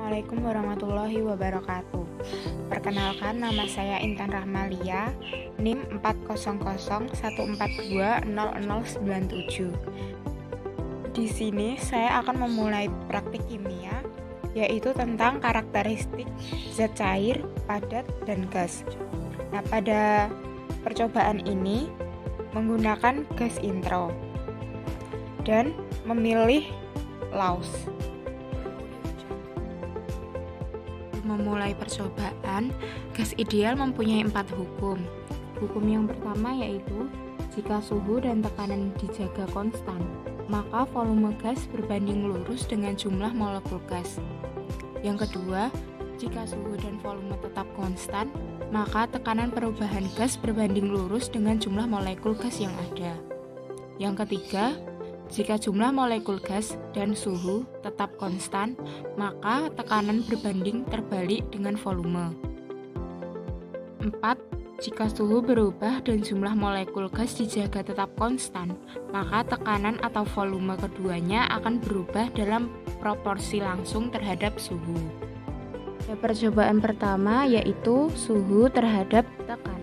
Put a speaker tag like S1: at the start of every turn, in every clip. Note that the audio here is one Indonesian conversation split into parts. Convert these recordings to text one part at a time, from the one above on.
S1: Assalamualaikum warahmatullahi wabarakatuh. Perkenalkan, nama saya Intan Rahmalia, NIM 40014200097. Di sini saya akan memulai praktik kimia, yaitu tentang karakteristik zat cair, padat, dan gas. Nah, pada percobaan ini menggunakan gas intro dan memilih Laus. Memulai percobaan, gas ideal mempunyai 4 hukum. Hukum yang pertama yaitu jika suhu dan tekanan dijaga konstan, maka volume gas berbanding lurus dengan jumlah molekul gas. Yang kedua, jika suhu dan volume tetap konstan, maka tekanan perubahan gas berbanding lurus dengan jumlah molekul gas yang ada. Yang ketiga, jika jumlah molekul gas dan suhu tetap konstan, maka tekanan berbanding terbalik dengan volume. 4. Jika suhu berubah dan jumlah molekul gas dijaga tetap konstan, maka tekanan atau volume keduanya akan berubah dalam proporsi langsung terhadap suhu. Percobaan pertama yaitu suhu terhadap tekanan.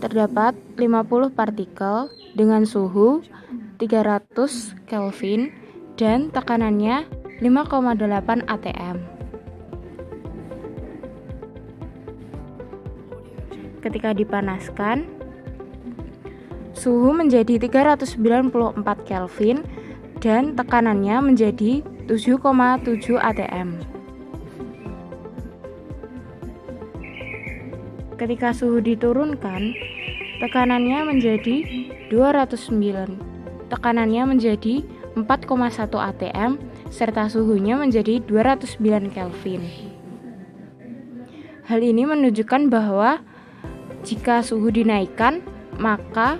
S1: Terdapat 50 partikel dengan suhu 300 Kelvin dan tekanannya 5,8 atm. Ketika dipanaskan, suhu menjadi 394 Kelvin dan tekanannya menjadi 7,7 atm. Ketika suhu diturunkan, tekanannya menjadi 209. Tekanannya menjadi 4,1 atm serta suhunya menjadi 209 Kelvin. Hal ini menunjukkan bahwa jika suhu dinaikkan, maka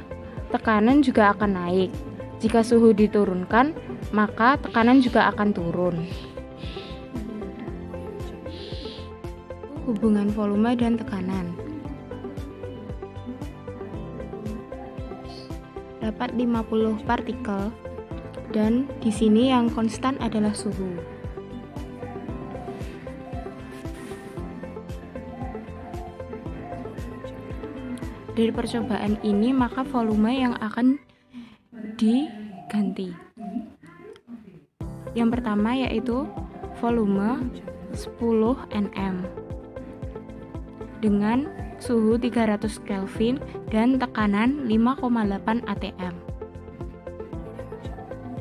S1: tekanan juga akan naik. Jika suhu diturunkan, maka tekanan juga akan turun. Hubungan volume dan tekanan. Dapat 50 partikel dan di sini yang konstan adalah suhu. Dari percobaan ini maka volume yang akan diganti. Yang pertama yaitu volume 10 nm dengan suhu 300 Kelvin dan tekanan 5,8 atm.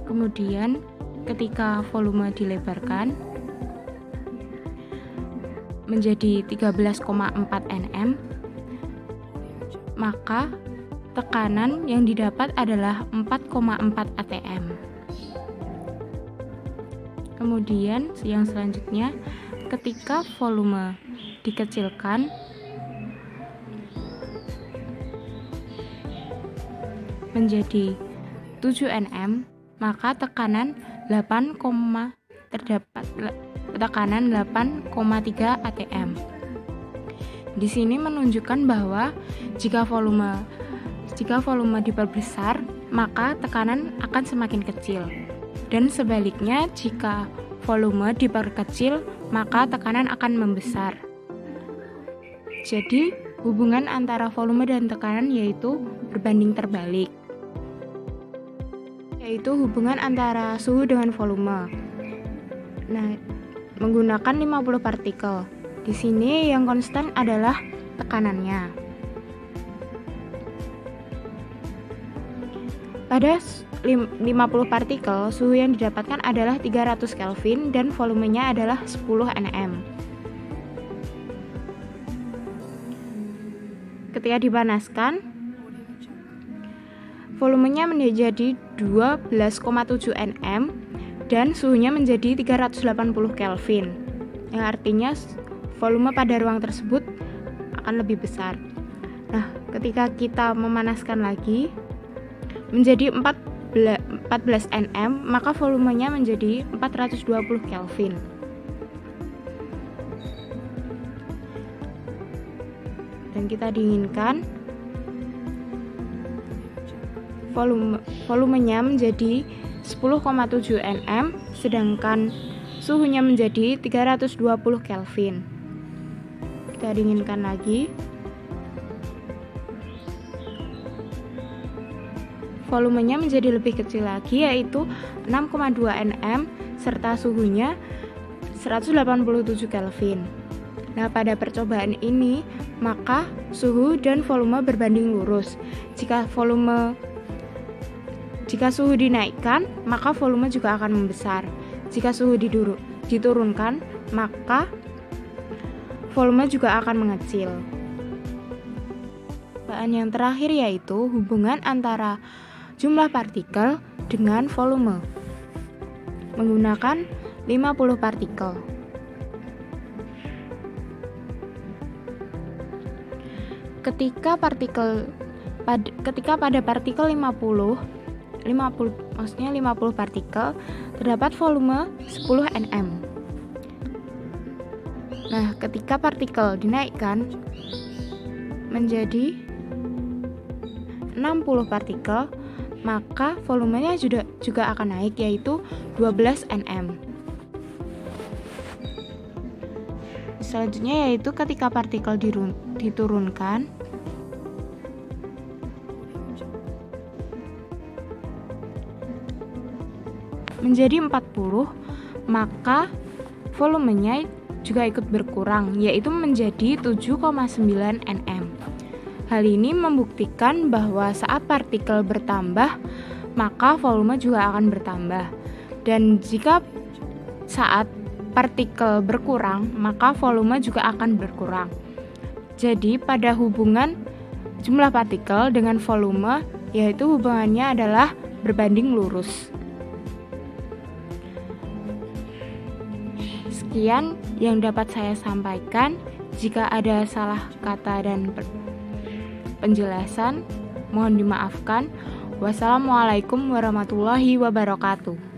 S1: Kemudian ketika volume dilebarkan menjadi 13,4 nm, maka tekanan yang didapat adalah 4,4 atm. Kemudian yang selanjutnya, ketika volume dikecilkan menjadi 7 nm, maka tekanan 8,3 atm. Di sini menunjukkan bahwa jika volume diperbesar, maka tekanan akan semakin kecil. Dan sebaliknya, jika volume diperkecil, maka tekanan akan membesar. Jadi, hubungan antara volume dan tekanan yaitu berbanding terbalik, yaitu hubungan antara suhu dengan volume. Nah, menggunakan 50 partikel. Di sini yang konstan adalah tekanannya. Pada 50 partikel, suhu yang didapatkan adalah 300 Kelvin dan volumenya adalah 10 nm. Ketika dipanaskan, volumenya menjadi 12,7 nm dan suhunya menjadi 380 Kelvin. Yang artinya volume pada ruang tersebut akan lebih besar. Nah, ketika kita memanaskan lagi menjadi 14 nm, maka volumenya menjadi 420 Kelvin. Dan kita dinginkan, volumenya menjadi 10,7 nm, sedangkan suhunya menjadi 320 Kelvin. Kita dinginkan lagi. Volumenya menjadi lebih kecil lagi, yaitu 6,2 nm serta suhunya 187 Kelvin. Nah, pada percobaan ini, maka suhu dan volume berbanding lurus. Jika suhu dinaikkan, maka volume juga akan membesar. Jika suhu diturunkan, maka volume juga akan mengecil. Percobaan yang terakhir yaitu hubungan antara jumlah partikel dengan volume menggunakan 50 partikel. Ketika pada partikel 50 partikel terdapat volume 10 nm. Nah, ketika partikel dinaikkan menjadi 60 partikel, maka volumenya juga akan naik, yaitu 12 nm. Selanjutnya yaitu ketika partikel diturunkan menjadi 40, maka volumenya juga ikut berkurang, yaitu menjadi 7,9 nm. Hal ini membuktikan bahwa saat partikel bertambah, maka volume juga akan bertambah. Dan jika saat partikel berkurang, maka volume juga akan berkurang. Jadi pada hubungan jumlah partikel dengan volume, yaitu hubungannya adalah berbanding lurus. Sekian yang dapat saya sampaikan. Jika ada salah kata dan penjelasan, mohon dimaafkan. Wassalamualaikum warahmatullahi wabarakatuh.